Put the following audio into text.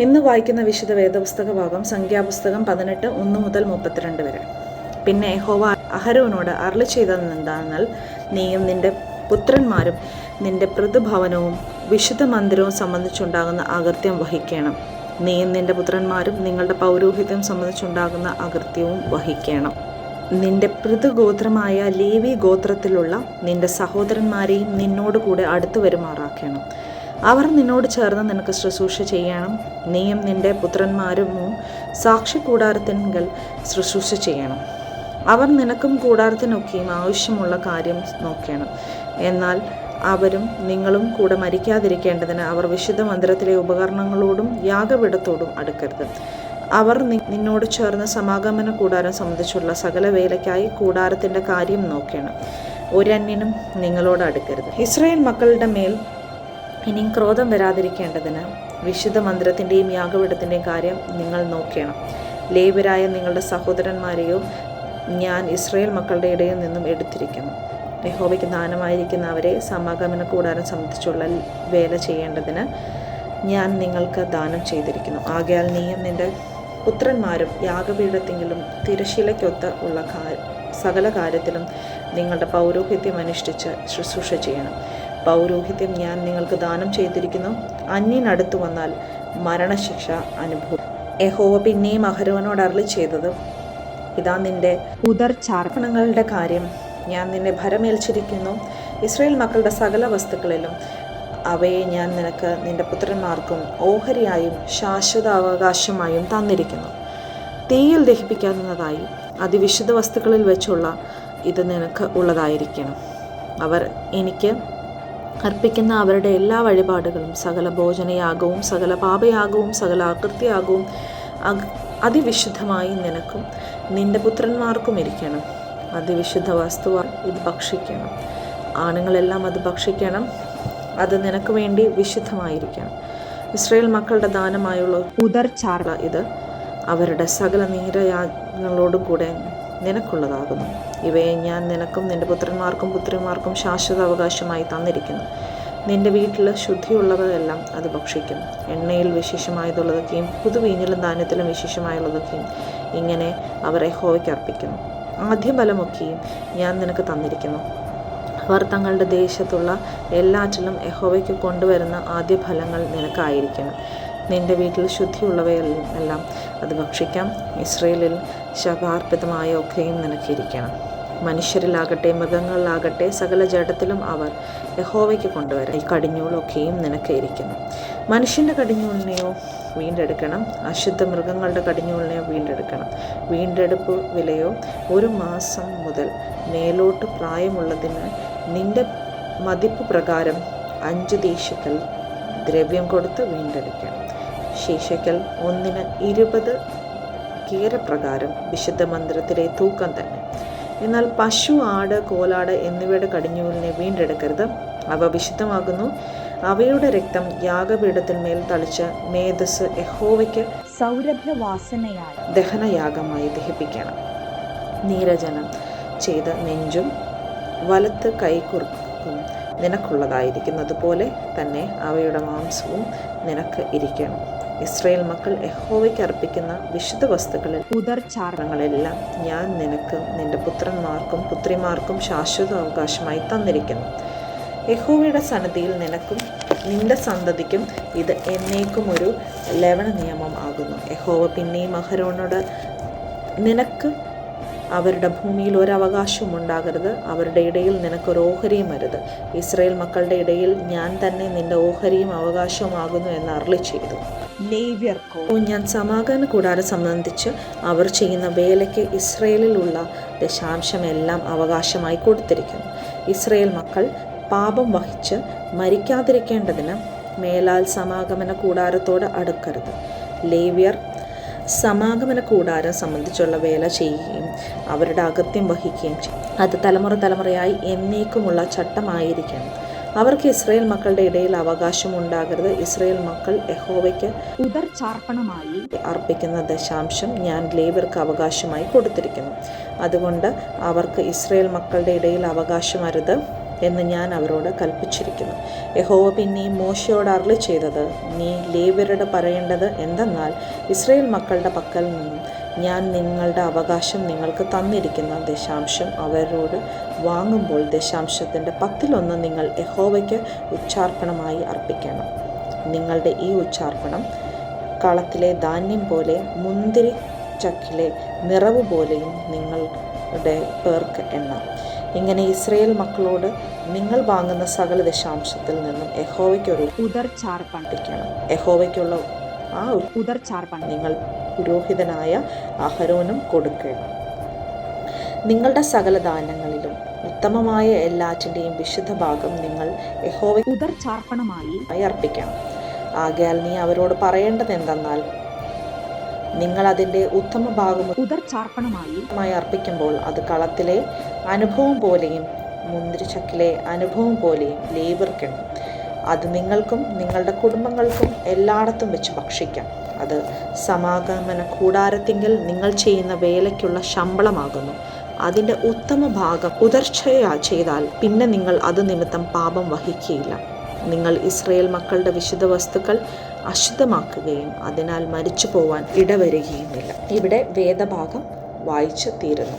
ഇന്ന് വായിക്കുന്ന വിശുദ്ധ വേദപുസ്തക ഭാഗം സംഖ്യാപുസ്തകം 18:1-32 വരെ. പിന്നെ യഹോവ അഹരോനോട് അരുളി ചെയ്തതെന്താണെന്നാൽ, നീയും നിന്റെ പുത്രന്മാരും നിന്റെ പൃഥുഭവനവും വിശുദ്ധ മന്ദിരവും സംബന്ധിച്ചുണ്ടാകുന്ന അകൃത്യം വഹിക്കണം. നീയും നിന്റെ പുത്രന്മാരും നിങ്ങളുടെ പൗരോഹിത്യം സംബന്ധിച്ചുണ്ടാകുന്ന അകൃത്യവും വഹിക്കണം. നിന്റെ പൃഥുഗോത്രമായ ലേവി ഗോത്രത്തിലുള്ള നിന്റെ സഹോദരന്മാരെയും നിന്നോട് കൂടെ അടുത്തു വരുമാറാക്കണം. അവർ നിന്നോട് ചേർന്ന് നിനക്ക് ശുശ്രൂഷ ചെയ്യണം. നീയും നിന്റെ പുത്രന്മാരുമോ സാക്ഷി കൂടാരത്തിങ്കൽ ശുശ്രൂഷ ചെയ്യണം. അവർ നിനക്കും കൂടാരത്തിനൊക്കെയും ആവശ്യമുള്ള കാര്യം നോക്കണം. എന്നാൽ അവരും നിങ്ങളും കൂടെ മരിക്കാതിരിക്കേണ്ടതിന് അവർ വിശുദ്ധ മന്ദിരത്തിലെ ഉപകരണങ്ങളോടും യാഗപീഠത്തോടും അടുക്കരുത്. അവർ നിന്നോട് ചേർന്ന് സമാഗമന കൂടാരം സംബന്ധിച്ചുള്ള സകല വേലയ്ക്കായി കൂടാരത്തിൻ്റെ കാര്യം നോക്കണം. ഒരന്യനും നിങ്ങളോട് അടുക്കരുത്. ഇസ്രായേൽ മക്കളുടെ മേൽ ഇനിയും ക്രോധം വരാതിരിക്കേണ്ടതിന് വിശുദ്ധ മന്ദിരത്തിൻ്റെയും യാഗപീഠത്തിൻ്റെയും കാര്യം നിങ്ങൾ നോക്കണം. ലേവ്യരായ നിങ്ങളുടെ സഹോദരന്മാരെയോ ഞാൻ ഇസ്രായേൽ മക്കളുടെ ഇടയിൽ നിന്നും എടുത്തിരിക്കുന്നു. യഹോവയ്ക്ക് ദാനമായിരിക്കുന്ന അവരെ സമാഗമന കൂടാരം സംബന്ധിച്ചുള്ള വേല ചെയ്യേണ്ടതിന് ഞാൻ നിങ്ങൾക്ക് ദാനം ചെയ്തിരിക്കുന്നു. ആകയാൽ നീയും നിന്റെ പുത്രന്മാരും യാഗപീഠത്തെങ്കിലും തിരശീലയ്ക്കൊത്ത് ഉള്ള സകല കാര്യത്തിലും നിങ്ങളുടെ പൗരോഹിത്യം അനുഷ്ഠിച്ച് ശുശ്രൂഷ ചെയ്യണം. പൗരോഹിത്യം ഞാൻ നിങ്ങൾക്ക് ദാനം ചെയ്തിരിക്കുന്നു. അന്യനടുത്തു വന്നാൽ മരണശിക്ഷ അനുഭവിക്കും. യഹോവ പിന്നെയും അഹരോനോട് അരുളി ചെയ്തത്, ഇതാ നിന്റെ ഉദർച്ചാർപ്പണങ്ങളുടെ കാര്യം ഞാൻ നിന്നെ ഭരമേൽച്ചിരിക്കുന്നു. ഇസ്രായേൽ മക്കളുടെ സകല വസ്തുക്കളിലും അവയെ ഞാൻ നിനക്ക് നിന്റെ പുത്രന്മാർക്കും ഓഹരിയായും ശാശ്വത അവകാശമായും തന്നിരിക്കുന്നു. തീയിൽ ദഹിപ്പിക്കാവുന്നതായി അതിവിശുദ്ധ വസ്തുക്കളിൽ വെച്ചുള്ള ഇത് നിനക്ക് ഉള്ളതായിരിക്കണം. അവർ എനിക്ക് അർപ്പിക്കുന്ന അവരുടെ എല്ലാ വഴിപാടുകളും സകല ഭോജനയാഗവും സകല പാപയാഗവും സകല ആകൃത്യയാഗവും അതിവിശുദ്ധമായി നിനക്കും നിന്റെ പുത്രന്മാർക്കും ഇരിക്കണം. അതിവിശുദ്ധ വസ്തുവാൽ ഇത് ഭക്ഷിക്കണം. ആണുങ്ങളെല്ലാം അത് ഭക്ഷിക്കണം. അത് നിനക്ക് വേണ്ടി വിശുദ്ധമായിരിക്കണം. ഇസ്രായേൽ മക്കളുടെ ദാനമായുള്ള ഉദർച്ചാർപ്പ ഇത് അവരുടെ സകല നീരയാഗങ്ങളോടും കൂടെ നിനക്കുള്ളതാകുന്നു. ഇവയെ ഞാൻ നിനക്കും നിന്റെ പുത്രന്മാർക്കും പുത്രിമാർക്കും ശാശ്വത അവകാശമായി തന്നിരിക്കുന്നു. നിന്റെ വീട്ടിൽ ശുദ്ധിയുള്ളവരെല്ലാം അത് ഭക്ഷിക്കും. എണ്ണയിൽ വിശേഷമായതുള്ളതൊക്കെയും പുതുവീഞ്ഞിലും ധാന്യത്തിലും വിശേഷമായുള്ളതൊക്കെയും ഇങ്ങനെ അവർ യഹോവയ്ക്ക് അർപ്പിക്കുന്നു. ആദ്യഫലമൊക്കെയും ഞാൻ നിനക്ക് തന്നിരിക്കുന്നു. അവർ തങ്ങളുടെ ദേശത്തുള്ള എല്ലാറ്റിലും യഹോവയ്ക്ക് കൊണ്ടുവരുന്ന ആദ്യഫലങ്ങൾ നിനക്കായിരിക്കണം. നിന്റെ വീട്ടിൽ ശുദ്ധിയുള്ളവയെല്ലാം അത് ഭക്ഷിക്കാം. ഇസ്രയേലിൽ ശപാർപ്പിതമായ ഒക്കെയും നിനക്കിരിക്കണം. മനുഷ്യരിലാകട്ടെ മൃഗങ്ങളിലാകട്ടെ സകല ജഡത്തിലും അവർ യഹോവയ്ക്ക് കൊണ്ടുവരാം. ഈ കടിഞ്ഞൂളൊക്കെയും നിനക്ക് ഇരിക്കുന്നു. മനുഷ്യൻ്റെ കടിഞ്ഞൂളിനെയോ വീണ്ടെടുക്കണം, അശുദ്ധ മൃഗങ്ങളുടെ കടിഞ്ഞൂളിനെയോ വീണ്ടെടുക്കണം. വീണ്ടെടുപ്പ് വിലയോ 1 മാസം മുതൽ മേലോട്ട് പ്രായമുള്ളതിന് നിന്റെ മതിപ്പ് പ്രകാരം 5 ദീശക്കൽ ദ്രവ്യം കൊടുത്ത് വീണ്ടെടുക്കണം. ശേഷക്കൽ 1-ന് 20 കീരപ്രകാരം വിശുദ്ധ മന്ദിരത്തിലെ തൂക്കം തന്നെ. എന്നാൽ പശു, ആട്, കോലാട് എന്നിവയുടെ കടിഞ്ഞൂലിനെ വീണ്ടെടുക്കരുത്. അവ വിശുദ്ധമാകുന്നു. അവയുടെ രക്തം യാഗപീഠത്തിന്മേൽ തളിച്ച മേധസ് യഹോവയ്ക്ക് സൗരഭ്യവാസനയായി ദഹനയാഗമായി ദഹിപ്പിക്കണം. നീരജനം ചെയ്ത നെഞ്ചും വലത്ത് കൈക്കുറുക്കും നിനക്കുള്ളതായിരിക്കുന്നതുപോലെ തന്നെ അവയുടെ മാംസവും നിനക്ക് ഇരിക്കണം. ഇസ്രായേൽ മക്കൾ യഹോവയ്ക്ക് അർപ്പിക്കുന്ന വിശുദ്ധ വസ്തുക്കളിൽ ഉദർച്ചാരണങ്ങളെല്ലാം ഞാൻ നിനക്ക് നിന്റെ പുത്രന്മാർക്കും പുത്രിമാർക്കും ശാശ്വത അവകാശമായി തന്നിരിക്കുന്നു. യഹോവയുടെ സന്നിധിയിൽ നിനക്കും നിന്റെ സന്തതിക്കും ഇത് എന്നേക്കും ഒരു ലവണ നിയമം ആകുന്നു. യഹോവ പിന്നെയും അഹരോനോട്, നിനക്ക് അവരുടെ ഭൂമിയിൽ ഒരവകാശവും ഉണ്ടാകരുത്. അവരുടെ ഇടയിൽ നിനക്കൊരു ഓഹരിയും അരുത്. ഇസ്രായേൽ മക്കളുടെ ഇടയിൽ ഞാൻ തന്നെ നിന്റെ ഓഹരിയും അവകാശവുമാകുന്നു എന്ന് അരുളി ചെയ്തു. ലേവ്യർക്കോ ഞാൻ സമാഗമന കൂടാരം സംബന്ധിച്ച് അവർ ചെയ്യുന്ന വേലയ്ക്ക് ഇസ്രായേലിലുള്ള ദശാംശമെല്ലാം അവകാശമായി കൊടുത്തിരിക്കുന്നു. ഇസ്രായേൽ മക്കൾ പാപം വഹിച്ച് മരിക്കാതിരിക്കേണ്ടതിന് മേലാൽ സമാഗമന കൂടാരത്തോട് അടുക്കരുത്. ലേവ്യർ സമാഗമന കൂടാരം സംബന്ധിച്ചുള്ള വേല ചെയ്യുകയും അവരുടെ അകത്യം വഹിക്കുകയും ചെയ്യും. അത് തലമുറയായി എന്നേക്കുമുള്ള ചട്ടമായിരിക്കണം. അവർക്ക് ഇസ്രായേൽ മക്കളുടെ ഇടയിൽ അവകാശമുണ്ടാകരുത്. ഇസ്രായേൽ മക്കൾ യഹോവയ്ക്ക് ഉദർച്ചാർപ്പണമായി അർപ്പിക്കുന്ന ദശാംശം ഞാൻ ലേവ്യർക്ക് അവകാശമായി കൊടുത്തിരിക്കുന്നു. അതുകൊണ്ട് അവർക്ക് ഇസ്രായേൽ മക്കളുടെ ഇടയിൽ അവകാശമരുത് എന്ന് ഞാൻ അവരോട് കൽപ്പിച്ചിരിക്കുന്നു. യഹോവ പിന്നെയും മോശയോട് അരുളി ചെയ്തത്, നീ ലേവ്യരോട് പറയേണ്ടത് എന്തെന്നാൽ, ഇസ്രായേൽ മക്കളുടെ പക്കൽ നിന്നും ഞാൻ നിങ്ങളുടെ അവകാശം നിങ്ങൾക്ക് തന്നിരിക്കുന്ന ദശാംശം അവരോട് വാങ്ങുമ്പോൾ ദശാംശത്തിൻ്റെ 10% നിങ്ങൾ യഹോവയ്ക്ക് ഉച്ചാർപ്പണമായി അർപ്പിക്കണം. നിങ്ങളുടെ ഈ ഉച്ചാർപ്പണം കളത്തിലെ ധാന്യം പോലെ മുന്തിരി ചക്കിലെ നിറവ് പോലെയും നിങ്ങളുടെ പേർക്ക് എണ്ണ. ഇങ്ങനെ ഇസ്രായേൽ മക്കളോട് നിങ്ങൾ വാങ്ങുന്ന സകല ദശാംശത്തിൽ നിന്നും യഹോവയ്ക്കൊരു ഉദർച്ചാർപ്പണിക്കണം. യഹോവയ്ക്കുള്ള ആ ഉദർച്ചാർപ്പണം നിങ്ങൾ പുരോഹിതനായ അഹരോനും കൊടുക്കണം. നിങ്ങളുടെ സകല ദാനങ്ങളിലും ഉത്തമമായ എല്ലാറ്റിൻ്റെയും വിശുദ്ധ ഭാഗം നിങ്ങൾ യഹോവയ്ക്ക് ഉദർച്ചാർപ്പണമായി അർപ്പിക്കണം. ആകയാൽ നീ അവരോട് പറയേണ്ടത് എന്തെന്നാൽ, നിങ്ങൾ അതിൻ്റെ ഉത്തമ ഭാഗം ഉദർച്ചാർപ്പണമായി അർപ്പിക്കുമ്പോൾ അത് കളത്തിലെ അനുഭവം പോലെയും മുന്തിരിച്ചക്കിലെ അനുഭവം പോലെയും ലേവ്യർക്കെണ്ണും. അത് നിങ്ങൾക്കും നിങ്ങളുടെ കുടുംബങ്ങൾക്കും എല്ലായിടത്തും വെച്ച് ഭക്ഷിക്കാം. അത് സമാഗമന കൂടാരത്തിങ്കിൽ നിങ്ങൾ ചെയ്യുന്ന വേലയ്ക്കുള്ള ശമ്പളമാകുന്നു. അതിൻ്റെ ഉത്തമ ഭാഗം ഉദർച്ചയാ ചെയ്താൽ പിന്നെ നിങ്ങൾ അത് നിമിത്തം പാപം വഹിക്കുകയില്ല. നിങ്ങൾ ഇസ്രായേൽ മക്കളുടെ വിശുദ്ധ വസ്തുക്കൾ അശുദ്ധമാക്കുകയും അതിനാൽ മരിച്ചു പോവാൻ ഇടവരികയുമില്ല. ഇവിടെ വേദഭാഗം വായിച്ചു തീരുന്നു.